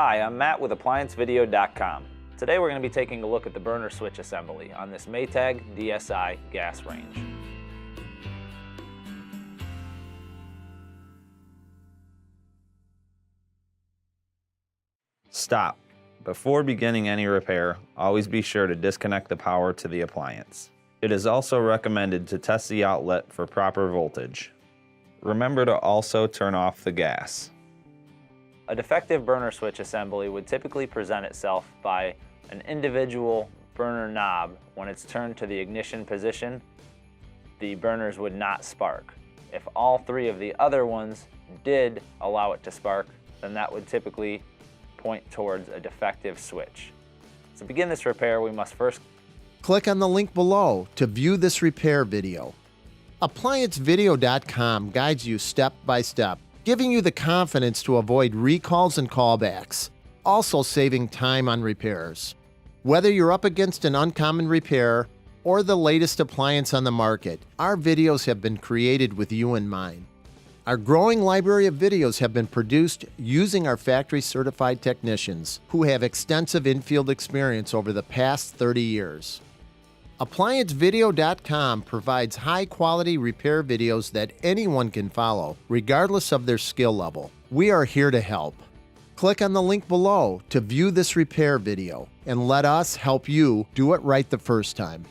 Hi, I'm Matt with ApplianceVideo.com. Today we're going to be taking a look at the burner switch assembly on this Maytag DSI gas range. Stop. Before beginning any repair, always be sure to disconnect the power to the appliance. It is also recommended to test the outlet for proper voltage. Remember to also turn off the gas. A defective burner switch assembly would typically present itself by an individual burner knob. When it's turned to the ignition position, the burners would not spark. If all three of the other ones did allow it to spark, then that would typically point towards a defective switch. To begin this repair, we must first click on the link below to view this repair video. ApplianceVideo.com guides you step by step, giving you the confidence to avoid recalls and callbacks, also saving time on repairs. Whether you're up against an uncommon repair or the latest appliance on the market, our videos have been created with you in mind. Our growing library of videos have been produced using our factory-certified technicians who have extensive infield experience over the past 30 years. ApplianceVideo.com provides high-quality repair videos that anyone can follow, regardless of their skill level. We are here to help. Click on the link below to view this repair video and let us help you do it right the first time.